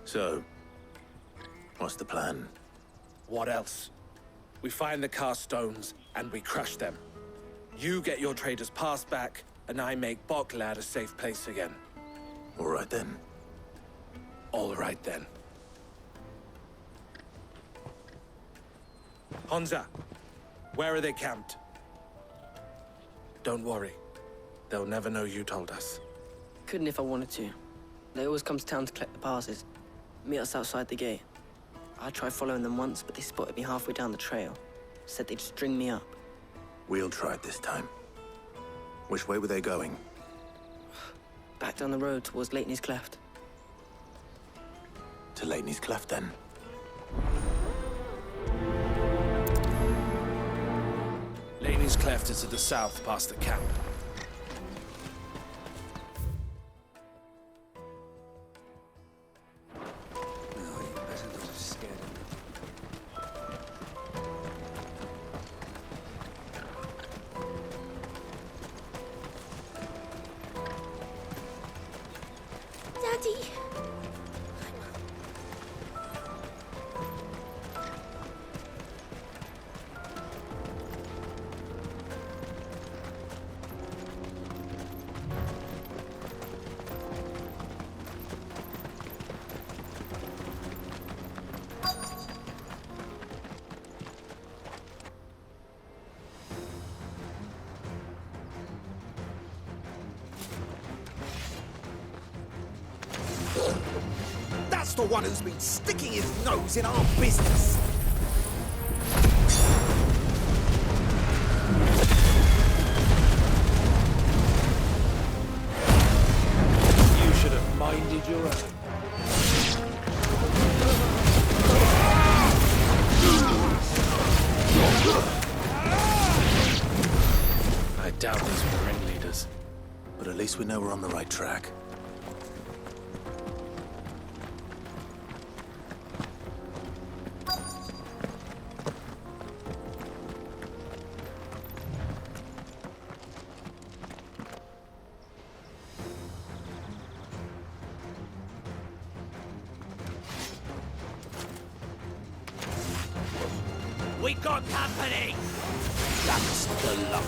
So, what's the plan? What else? We find the cast stones and we crush them. You get your trader's pass back, and I make Boklad a safe place again. All right then. All right then. Honza, where are they camped? Don't worry. They'll never know you told us. Couldn't if I wanted to. They always come to town to collect the passes. Meet us outside the gate. I tried following them once, but they spotted me halfway down the trail. Said they'd string me up. We'll try it this time. Which way were they going? Back down the road towards Leighton's Cleft. To Leighton's Cleft, then. Leighton's Cleft is to the south, past the camp. Daddy! That's the one who's been sticking his nose in our business. You should have minded your own. I doubt these were ringleaders. But at least we know we're on the right track. We got company! That's the lot.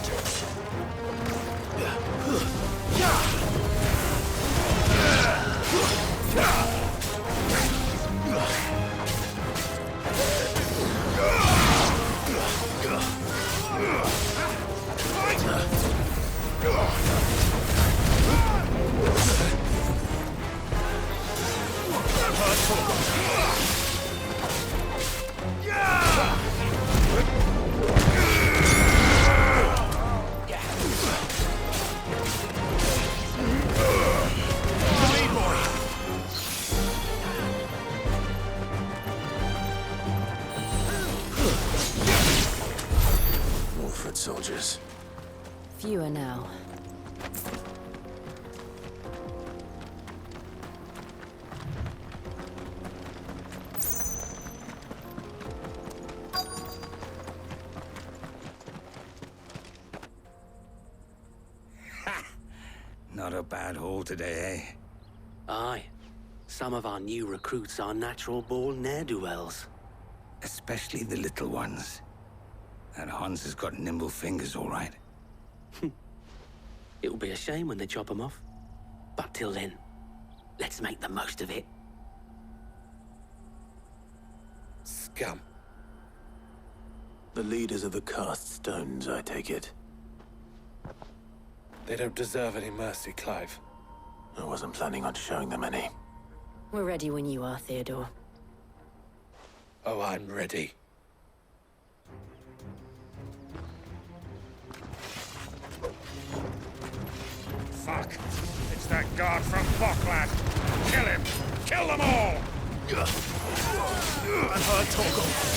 More foot soldiers. Fewer now. Not a bad haul today, eh? Aye. Some of our new recruits are natural-born ne'er-do-wells. Especially the little ones. That Hans has got nimble fingers, all right. It'll be a shame when they chop them off. But till then, let's make the most of it. Scum. The leaders of the cast stones, I take it. They don't deserve any mercy, Clive. I wasn't planning on showing them any. We're ready when you are, Theodore. Oh, I'm ready. Fuck. It's that guard from Boklad. Kill him. Kill them all. I've heard talk of.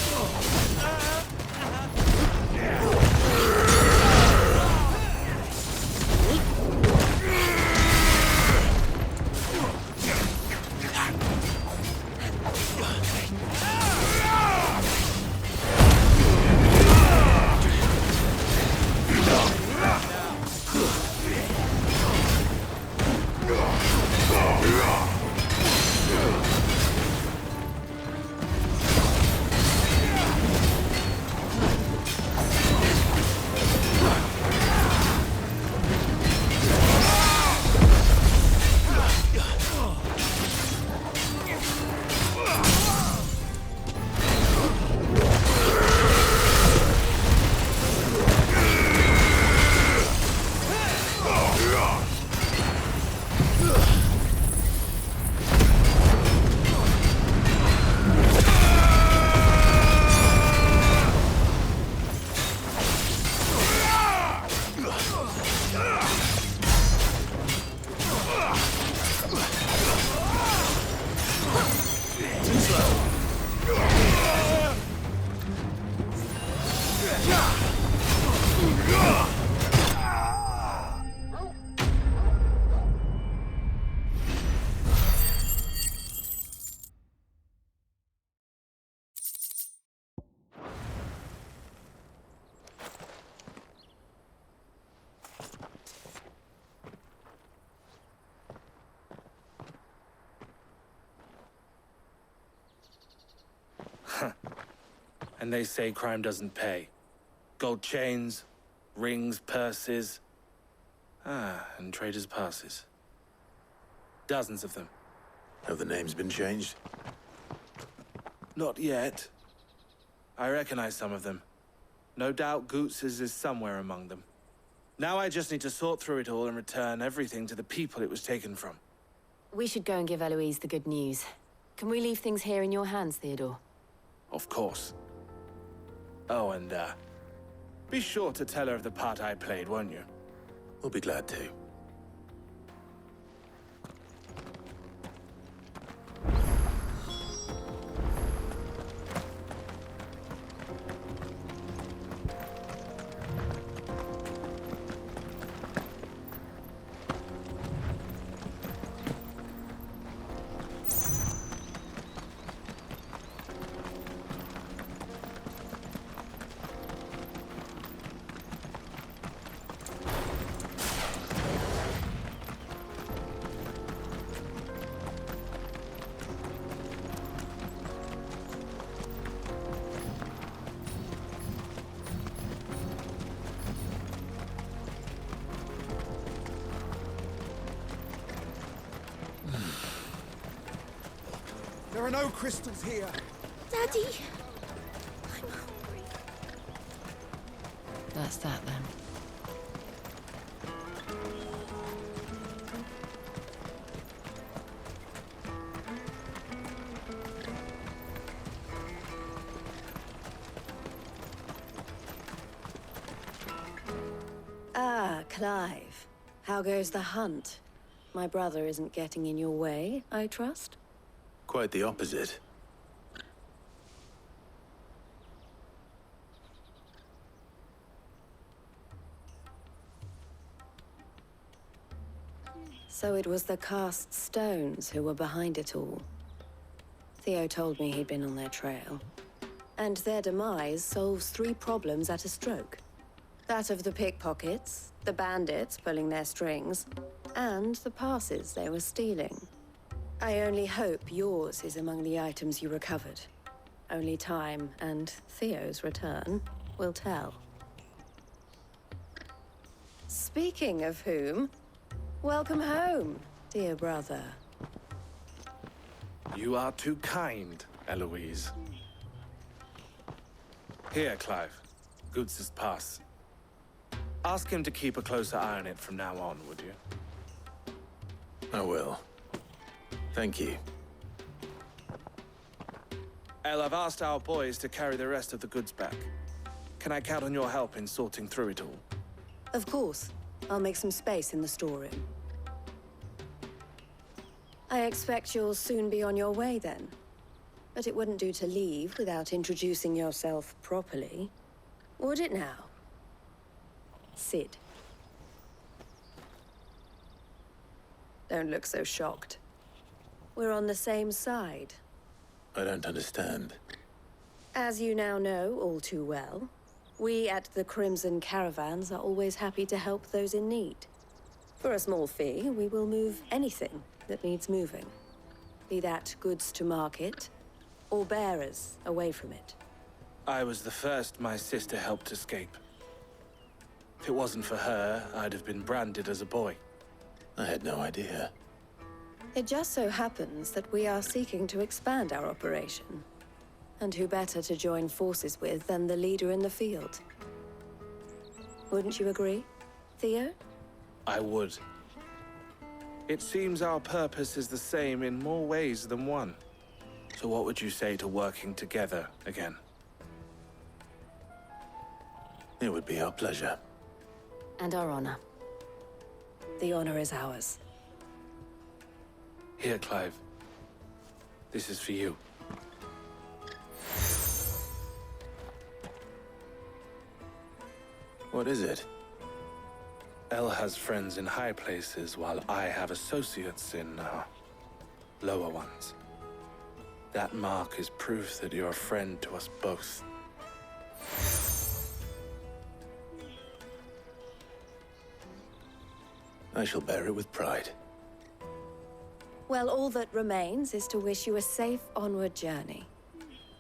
And they say crime doesn't pay. Gold chains, rings, purses. And traders' passes. Dozens of them. Have the names been changed? Not yet. I recognize some of them. No doubt Goots's is somewhere among them. Now I just need to sort through it all and return everything to the people it was taken from. We should go and give Eloise the good news. Can we leave things here in your hands, Theodore? Of course. Oh, and, be sure to tell her of the part I played, won't you? We'll be glad to. There are no crystals here. Daddy! I'm hungry. That's that, then. Ah, Clive. How goes the hunt? My brother isn't getting in your way, I trust? Quite the opposite. So it was the cast stones who were behind it all. Theo told me he'd been on their trail. And their demise solves 3 problems at a stroke. That of the pickpockets, the bandits pulling their strings, and the passes they were stealing. I only hope yours is among the items you recovered. Only time and Theo's return will tell. Speaking of whom, welcome home, dear brother. You are too kind, Eloise. Here, Clive. Goots's pass. Ask him to keep a closer eye on it from now on, would you? I will. Thank you. El, I've asked our boys to carry the rest of the goods back. Can I count on your help in sorting through it all? Of course. I'll make some space in the storeroom. I expect you'll soon be on your way then. But it wouldn't do to leave without introducing yourself properly. Would it now? Sid. Don't look so shocked. We're on the same side. I don't understand. As you now know all too well, we at the Crimson Caravans are always happy to help those in need. For a small fee, we will move anything that needs moving. Be that goods to market, or bearers away from it. I was the first my sister helped escape. If it wasn't for her, I'd have been branded as a boy. I had no idea. It just so happens that we are seeking to expand our operation. And who better to join forces with than the leader in the field? Wouldn't you agree, Theo? I would. It seems our purpose is the same in more ways than one. So what would you say to working together again? It would be our pleasure. And our honor. The honor is ours. Here, Clive. This is for you. What is it? El has friends in high places, while I have associates in, lower ones. That mark is proof that you're a friend to us both. I shall bear it with pride. Well, all that remains is to wish you a safe onward journey.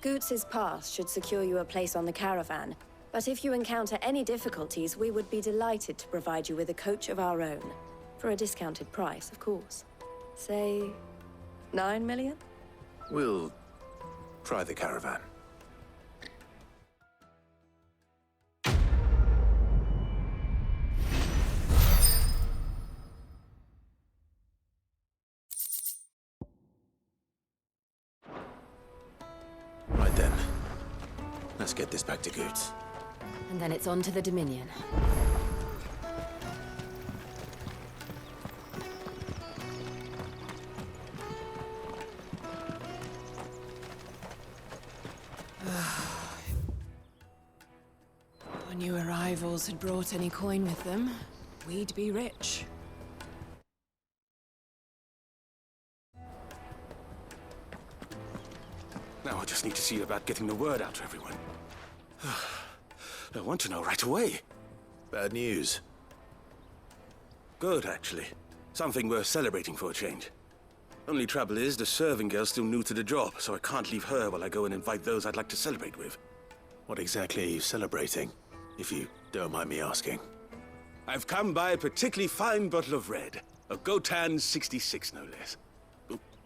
Goots's pass should secure you a place on the caravan, but if you encounter any difficulties, we would be delighted to provide you with a coach of our own. For a discounted price, of course. Say, 9 million? We'll try the caravan. Right then. Let's get this back to Goots. And then it's on to the Dominion. If new arrivals had brought any coin with them, we'd be rich. Now I just need to see about getting the word out to everyone. I want to know right away. Bad news. Good, actually. Something worth celebrating for a change. Only trouble is, the serving girl's still new to the job, so I can't leave her while I go and invite those I'd like to celebrate with. What exactly are you celebrating, if you don't mind me asking? I've come by a particularly fine bottle of red. A Gotan 66, no less.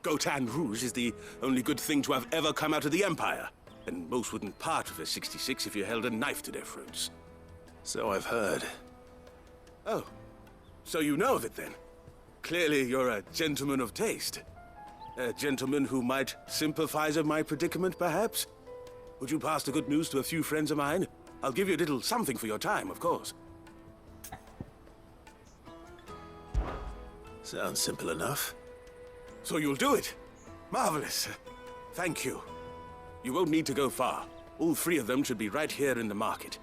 Gotan Rouge is the only good thing to have ever come out of the Empire. And most wouldn't part with a 66 if you held a knife to their throats. So I've heard. Oh, so you know of it then? Clearly you're a gentleman of taste. A gentleman who might sympathize with my predicament, perhaps? Would you pass the good news to a few friends of mine? I'll give you a little something for your time, of course. Sounds simple enough. So you'll do it? Marvelous. Thank you. You won't need to go far. All three of them should be right here in the market.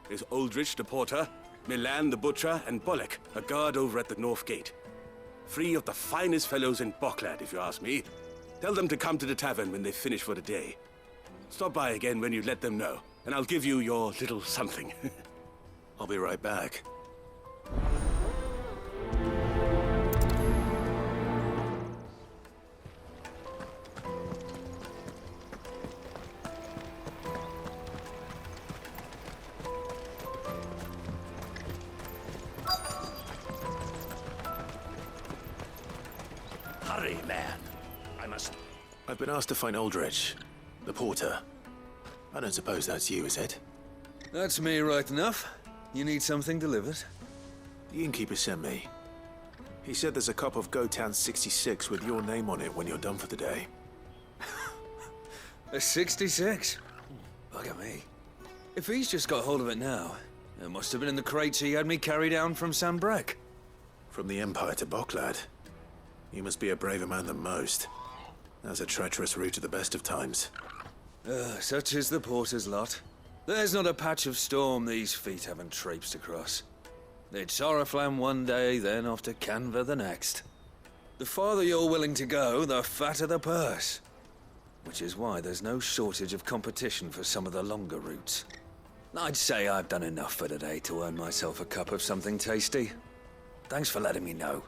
There's Aldrich the porter, Milan the butcher, and Bolek, a guard over at the north gate. Three of the finest fellows in Boklad, if you ask me. Tell them to come to the tavern when they finish for the day. Stop by again when you let them know, and I'll give you your little something. I'll be right back. Hurry, man. I must... I've been asked to find Aldrich, the porter. I don't suppose that's you, is it? That's me right enough. You need something delivered? The innkeeper sent me. He said there's a cup of Gotan 66 with your name on it when you're done for the day. A 66? Bugger me. If he's just got hold of it now, it must have been in the crates he had me carry down from Sambrek. From the Empire to Boklad. You must be a braver man than most. That's a treacherous route at the best of times. Such is the porter's lot. There's not a patch of storm these feet haven't traipsed across. It's Oriflamme one day, then off to Canva the next. The farther you're willing to go, the fatter the purse. Which is why there's no shortage of competition for some of the longer routes. I'd say I've done enough for today to earn myself a cup of something tasty. Thanks for letting me know.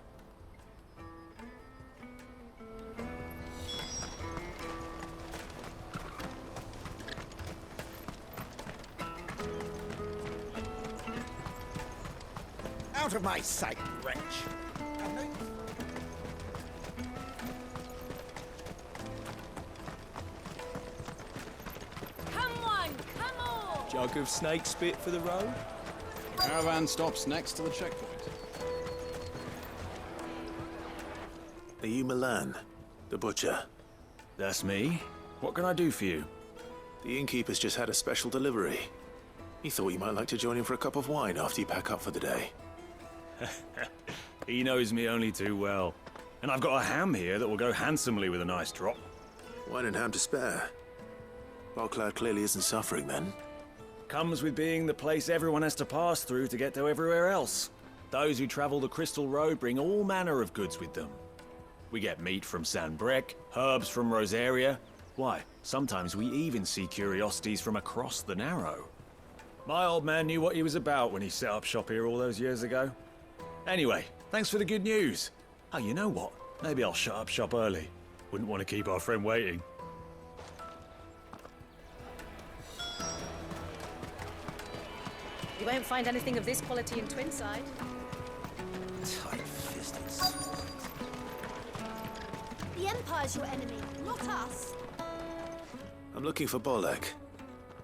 Out of my sight, wretch! Come on, come on! Jug of snake spit for the road? Caravan stops next to the checkpoint. Are you Milan, the butcher? That's me. What can I do for you? The innkeeper's just had a special delivery. He thought you might like to join him for a cup of wine after you pack up for the day. He knows me only too well. And I've got a ham here that will go handsomely with a nice drop. Wine and ham to spare. Boklad clearly isn't suffering then. Comes with being the place everyone has to pass through to get to everywhere else. Those who travel the Crystal Road bring all manner of goods with them. We get meat from Sanbrek, herbs from Rosaria. Why, sometimes we even see curiosities from across the Narrow. My old man knew what he was about when he set up shop here all those years ago. Anyway, thanks for the good news. Oh, you know what? Maybe I'll shut up shop early. Wouldn't want to keep our friend waiting. You won't find anything of this quality in Twinside. Tight-fisted swine. The Empire's your enemy, not us. I'm looking for Bolek.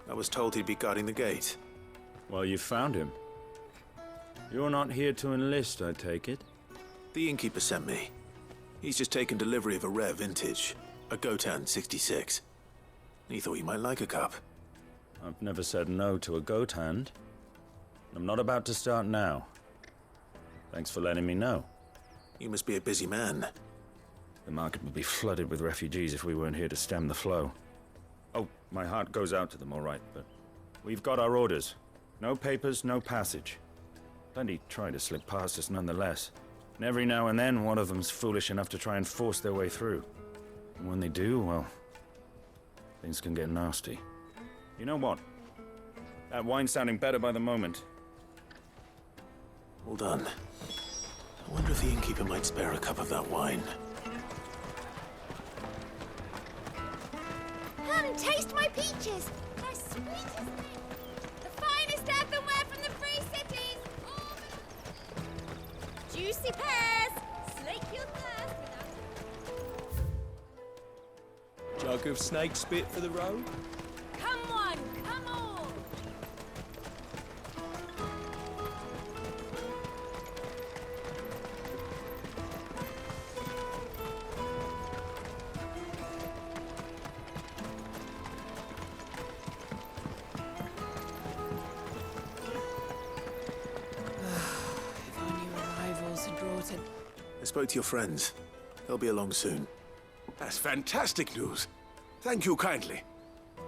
I was told he'd be guarding the gate. Well, you found him. You're not here to enlist, I take it? The innkeeper sent me. He's just taken delivery of a rare vintage, a Gotan 66. He thought you might like a cup. I've never said no to a goat hand. I'm not about to start now. Thanks for letting me know. You must be a busy man. The market would be flooded with refugees if we weren't here to stem the flow. Oh, my heart goes out to them, all right, but we've got our orders. No papers, no passage. Plenty try to slip past us nonetheless. And every now and then, one of them's foolish enough to try and force their way through. And when they do, well, things can get nasty. You know what? That wine's sounding better by the moment. Hold on. I wonder if the innkeeper might spare a cup of that wine. Come, taste my peaches. They're sweet as mint. The finest earthenware from the Free Cities. Juicy pears. Slake your thirst without... Jug of snake spit for the road? Come one, come all. If our new arrivals had brought in... I spoke to your friends. They'll be along soon. That's fantastic news. Thank you kindly.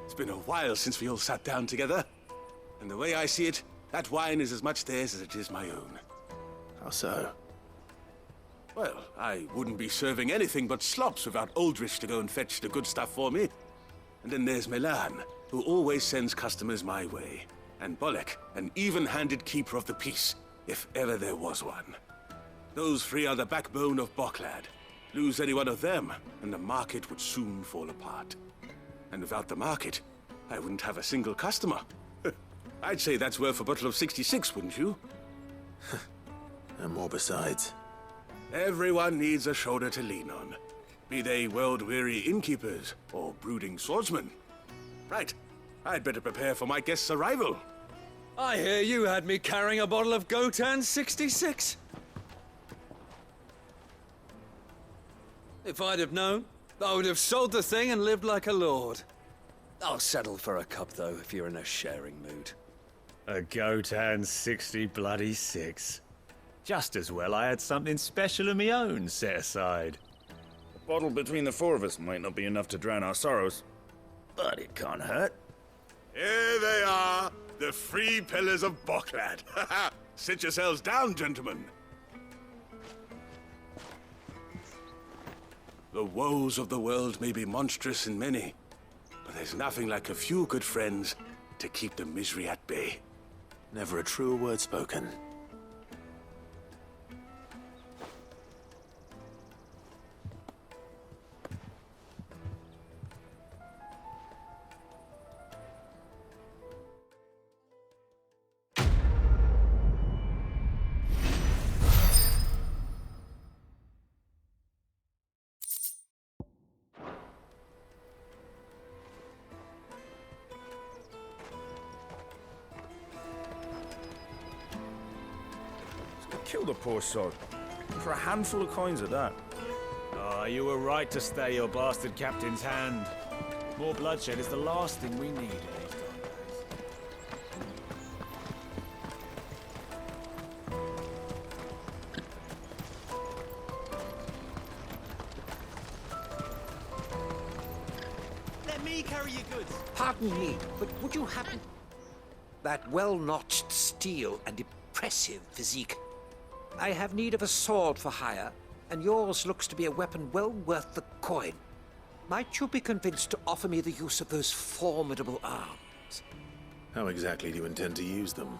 It's been a while since we all sat down together. And the way I see it, that wine is as much theirs as it is my own. How so? Well, I wouldn't be serving anything but slops without Aldrich to go and fetch the good stuff for me. And then there's Milan, who always sends customers my way. And Bolek, an even-handed keeper of the peace, if ever there was one. Those three are the backbone of Boklad. Lose any one of them, and the market would soon fall apart. And without the market, I wouldn't have a single customer. I'd say that's worth a bottle of 66, wouldn't you? And more besides. Everyone needs a shoulder to lean on. Be they world-weary innkeepers or brooding swordsmen. Right, I'd better prepare for my guest's arrival. I hear you had me carrying a bottle of Gotan 66. If I'd have known, I would have sold the thing and lived like a lord. I'll settle for a cup, though, if you're in a sharing mood. A Gotan 66. Just as well I had something special of my own set aside. A bottle between the four of us might not be enough to drown our sorrows, but it can't hurt. Here they are, the three pillars of Boklad. Sit yourselves down, gentlemen. The woes of the world may be monstrous in many, but there's nothing like a few good friends to keep the misery at bay. Never a truer word spoken. Kill the poor sod. For a handful of coins at that. Ah, you were right to stay your bastard captain's hand. More bloodshed is the last thing we need in these dark days. Let me carry your goods. Pardon me, but would you happen... That well-notched steel and impressive physique. I have need of a sword for hire, and yours looks to be a weapon well worth the coin. Might you be convinced to offer me the use of those formidable arms? How exactly do you intend to use them?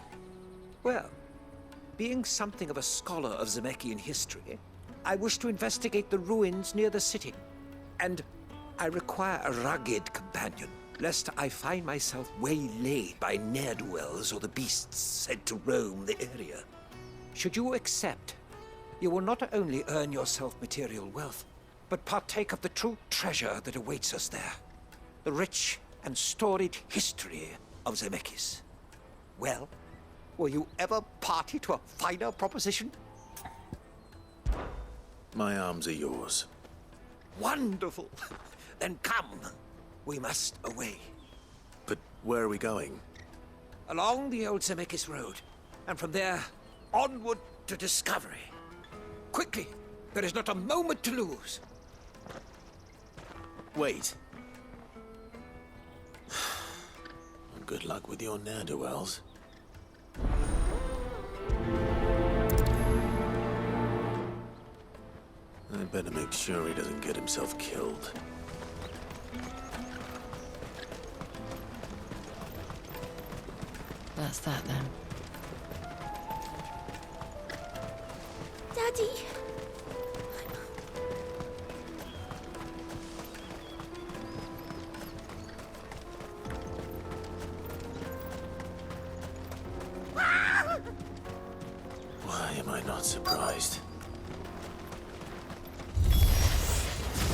Well, being something of a scholar of Zemeckhian history, I wish to investigate the ruins near the city. And I require a rugged companion. lest I find myself waylaid by ne'er-do-wells or the beasts sent to roam the area. Should you accept, you will not only earn yourself material wealth, but partake of the true treasure that awaits us there. The rich and storied history of Zemeckis. Well, were you ever party to a finer proposition? My arms are yours. Wonderful! Then come. We must away. But where are we going? Along the old Zemeckis Road, and from there, onward to discovery. Quickly! There is not a moment to lose. Wait. Good luck with your ne'er-do-wells. I'd better make sure he doesn't get himself killed. That's that then. Daddy! Why am I not surprised?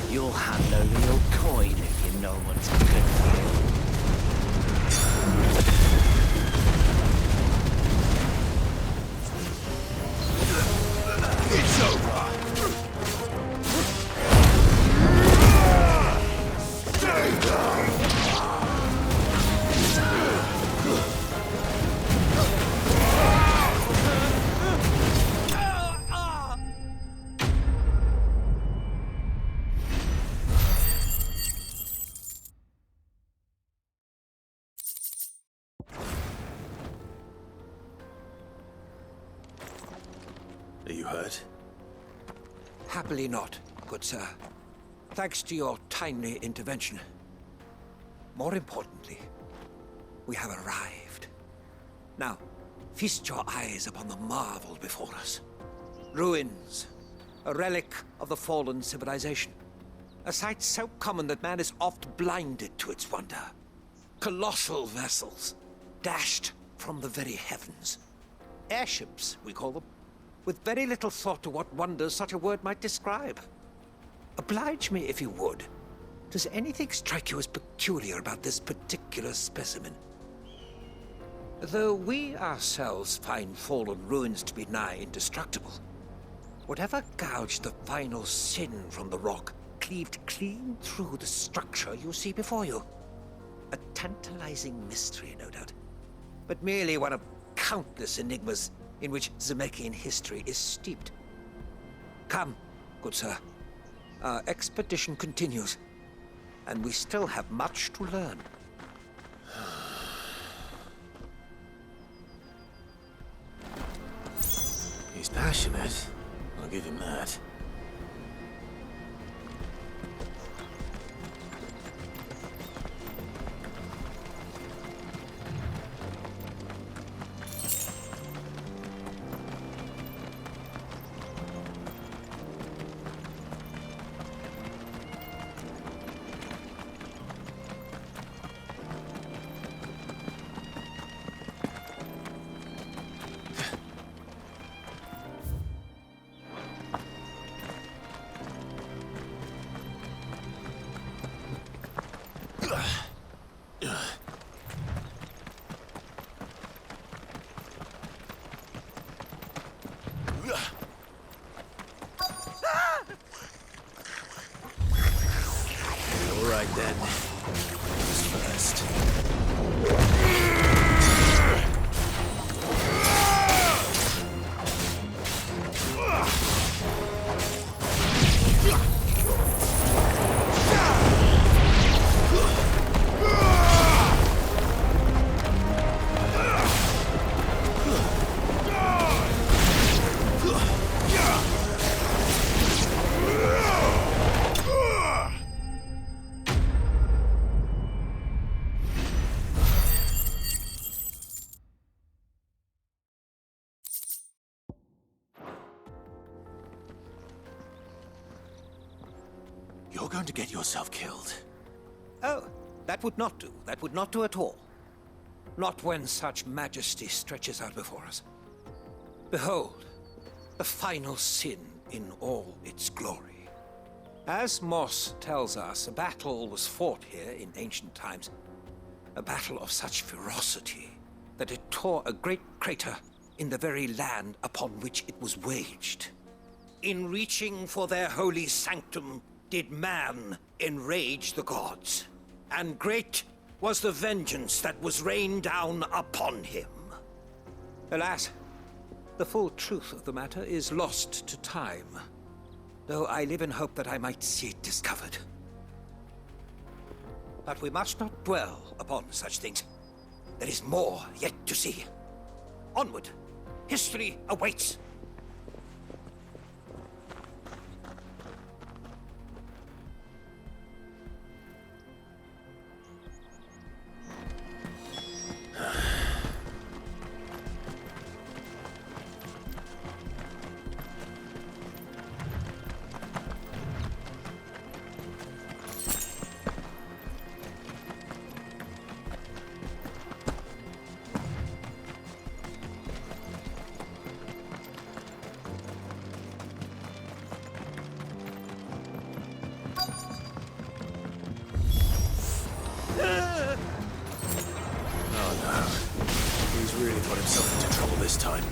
You'll hand over your coin if you know what's good for you. It's over! Are you hurt? Happily not, good sir. Thanks to your timely intervention. More importantly, we have arrived. Now, feast your eyes upon the marvel before us. Ruins, a relic of the fallen civilization. A sight so common that man is oft blinded to its wonder. Colossal vessels, dashed from the very heavens. Airships, we call them, with very little thought to what wonders such a word might describe. Oblige me if you would. Does anything strike you as peculiar about this particular specimen? Though we ourselves find fallen ruins to be nigh indestructible, whatever gouged the final sin from the rock cleaved clean through the structure you see before you. A tantalizing mystery, no doubt, but merely one of countless enigmas in which Zemeckis history is steeped. Come, good sir. Our expedition continues, and we still have much to learn. He's passionate. I'll give him that. All right then. Who's first? You're going to get yourself killed. Oh, That would not do. That would not do at all. Not when such majesty stretches out before us. Behold, the final sin in all its glory. As Moss tells us, a battle was fought here in ancient times. A battle of such ferocity that it tore a great crater in the very land upon which it was waged. In reaching for their holy sanctum, did man enrage the gods, and great was the vengeance that was rained down upon him. Alas, the full truth of the matter is lost to time, though I live in hope that I might see it discovered. But we must not dwell upon such things. There is more yet to see. Onward! History awaits! Really got himself into trouble this time.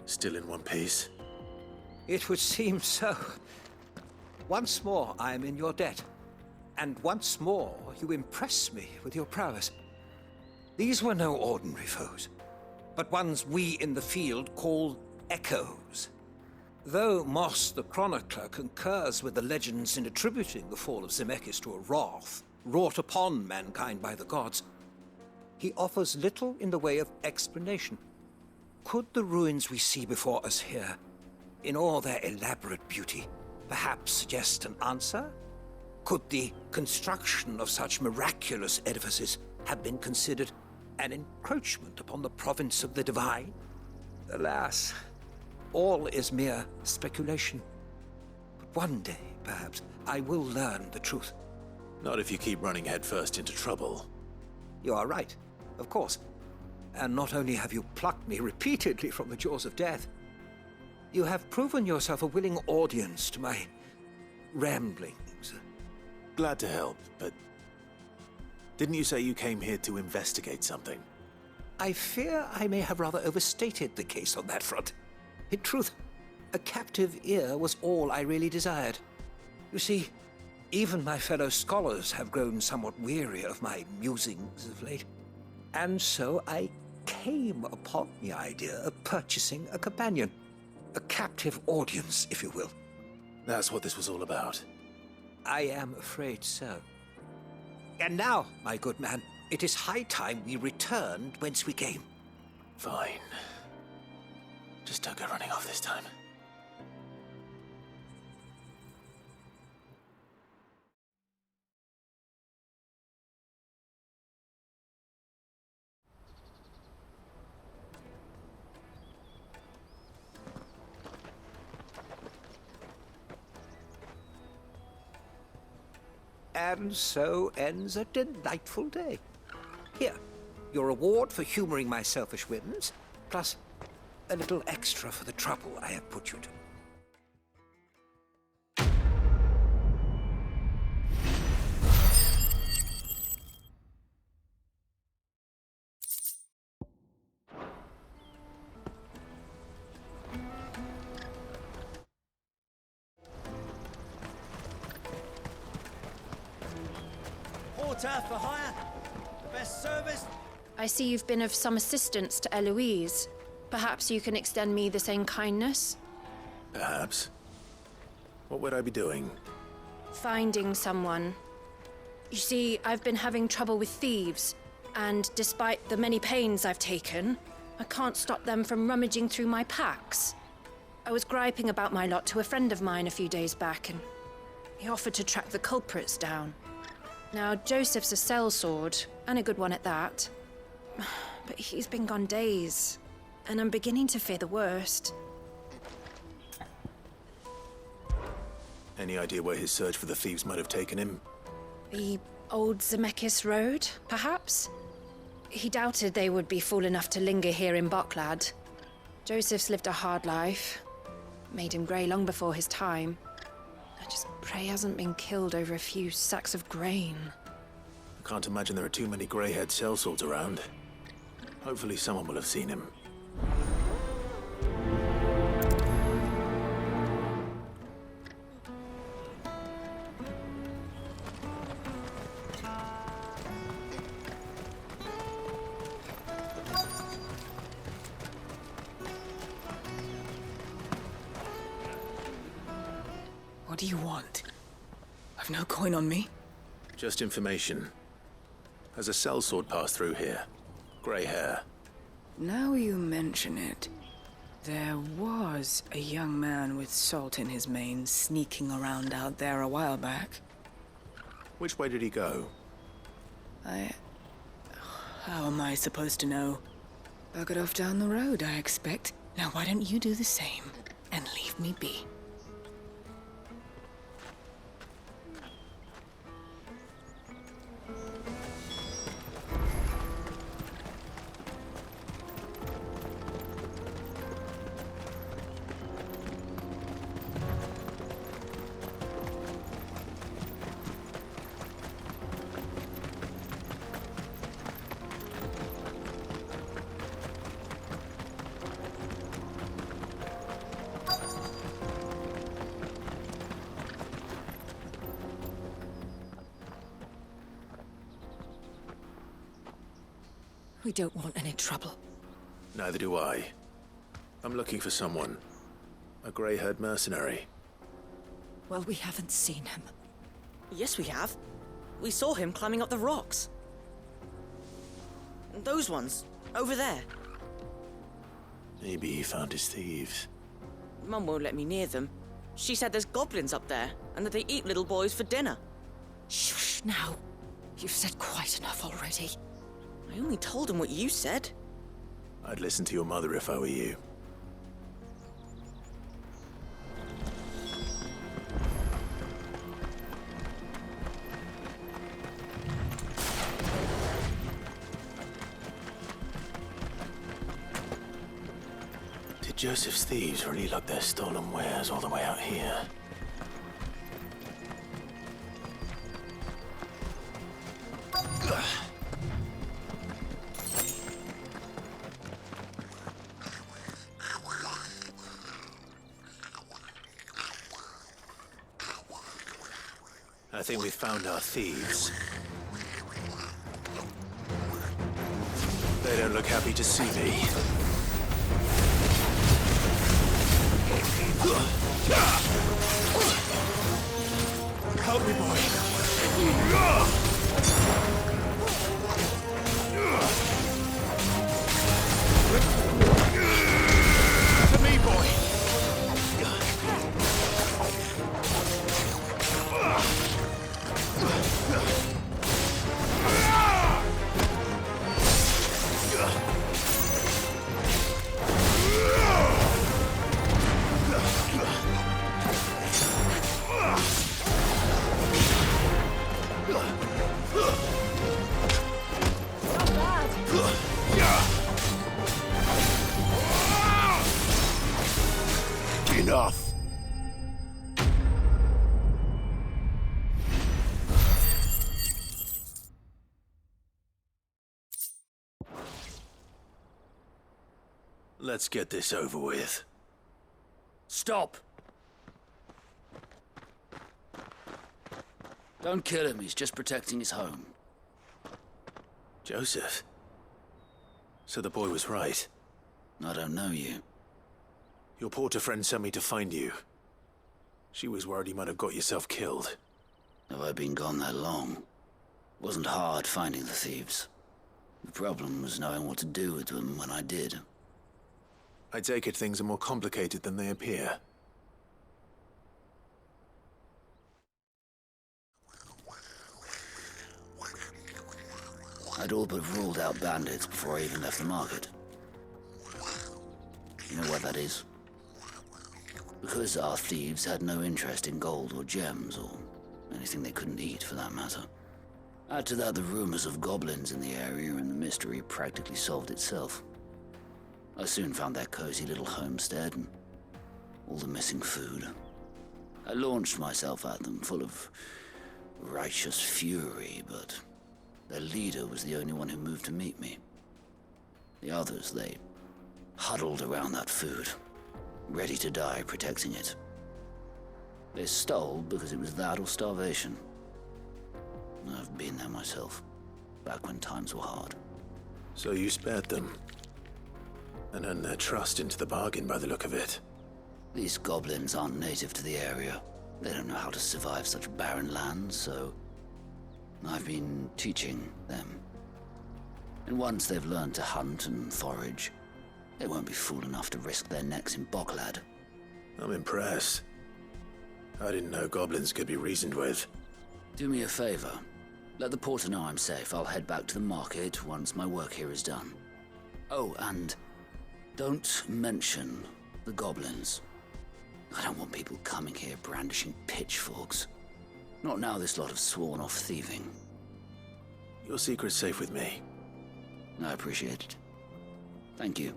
Still in one piece? It would seem so. Once more I am in your debt. And once more you impress me with your prowess. These were no ordinary foes, but ones we in the field call echoes. Though Moss the chronicler concurs with the legends in attributing the fall of Zemeckis to a wrath wrought upon mankind by the gods, he offers little in the way of explanation. Could the ruins we see before us here, in all their elaborate beauty, perhaps suggest an answer? Could the construction of such miraculous edifices have been considered an encroachment upon the province of the divine? Alas, all is mere speculation. But one day, perhaps, I will learn the truth. Not if you keep running headfirst into trouble. You are right, of course. And not only have you plucked me repeatedly from the jaws of death, you have proven yourself a willing audience to my ramblings. Glad to help, but didn't you say you came here to investigate something? I fear I may have rather overstated the case on that front. In truth, a captive ear was all I really desired. You see, even my fellow scholars have grown somewhat weary of my musings of late. And so I came upon the idea of purchasing a companion. A captive audience, if you will. That's what this was all about. I am afraid so. And now, my good man, It is high time we returned whence we came. Fine. Just don't go running off this time. And so ends a delightful day. Here, your reward for humoring my selfish whims, plus a little extra for the trouble I have put you to. Porter for hire. Best service. I see you've been of some assistance to Eloise. Perhaps you can extend me the same kindness? Perhaps. What would I be doing? Finding someone. You see, I've been having trouble with thieves, and despite the many pains I've taken, I can't stop them from rummaging through my packs. I was griping about my lot to a friend of mine a few days back, and he offered to track the culprits down. Now, Joseph's a sellsword, and a good one at that. But he's been gone days, and I'm beginning to fear the worst. Any idea where his search for the thieves might have taken him? The old Zemeckis Road, perhaps? He doubted they would be fool enough to linger here in Boklad. Joseph's lived a hard life. Made him grey long before his time. I just pray he hasn't been killed over a few sacks of grain. I can't imagine there are too many grey-haired sellswords around. Hopefully someone will have seen him. What do you want? I've no coin on me. Just information. Has a sellsword passed through here? Grey hair. Now you mention it, there was a young man with salt in his mane sneaking around out there a while back. Which way did he go? How am I supposed to know? Buggered off down the road, I expect. Now why don't you do the same and leave me be? We don't want any trouble. Neither do I. I'm looking for someone. A grey-haired mercenary. Well, we haven't seen him. Yes, we have. We saw him climbing up the rocks. Those ones, over there. Maybe he found his thieves. Mum won't let me near them. She said there's goblins up there, and that they eat little boys for dinner. Shush now. You've said quite enough already. I only told him what you said. I'd listen to your mother if I were you. Did Joseph's thieves really lug their stolen wares all the way out here? I think we've found our thieves. They don't look happy to see me. Help me, boy. Let's get this over with. Stop! Don't kill him, he's just protecting his home. Joseph? So the boy was right. I don't know you. Your porter friend sent me to find you. She was worried you might have got yourself killed. Have I been gone that long? Wasn't hard finding the thieves. The problem was knowing what to do with them when I did. I take it things are more complicated than they appear. I'd all but ruled out bandits before I even left the market. You know what that is? Because our thieves had no interest in gold or gems, or anything they couldn't eat for that matter. Add to that the rumors of goblins in the area, and the mystery practically solved itself. I soon found their cozy little homestead and all the missing food. I launched myself at them, full of righteous fury, but their leader was the only one who moved to meet me. The others, they huddled around that food, ready to die protecting it. They stole because it was that or starvation. I've been there myself, back when times were hard. So you spared them? And earned their trust into the bargain by the look of it. These goblins aren't native to the area. They don't know how to survive such barren lands, so I've been teaching them. And once they've learned to hunt and forage, they won't be fool enough to risk their necks in Boklad. I'm impressed. I didn't know goblins could be reasoned with. Do me a favor. Let the porter know I'm safe. I'll head back to the market once my work here is done. Oh, and don't mention the goblins. I don't want people coming here brandishing pitchforks. Not now this lot have sworn off thieving. Your secret's safe with me. I appreciate it. Thank you.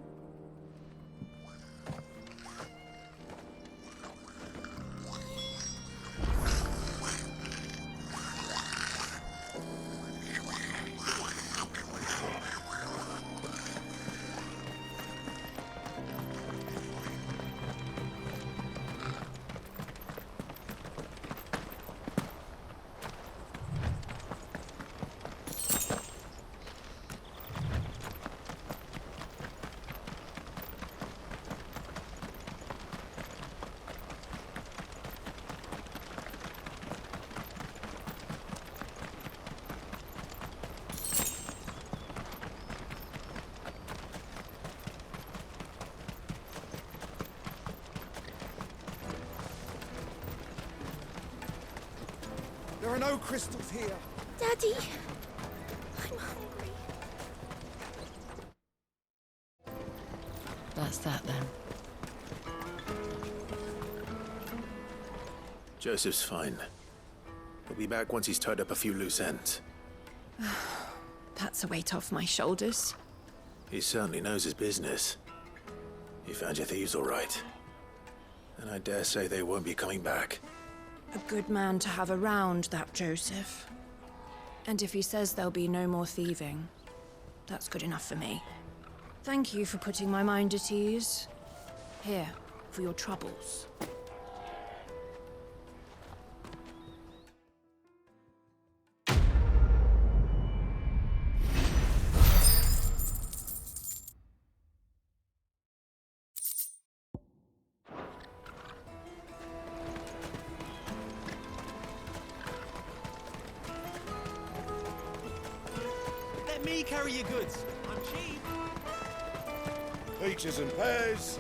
There are no crystals here. Daddy, I'm hungry. That's that then. Joseph's fine. He'll be back once he's tied up a few loose ends. That's a weight off my shoulders. He certainly knows his business. He found your thieves all right. And I dare say they won't be coming back. A good man to have around, that Joseph. And if he says there'll be no more thieving, that's good enough for me. Thank you for putting my mind at ease. Here, for your troubles. Let me carry your goods. I'm cheap. Peaches and pears,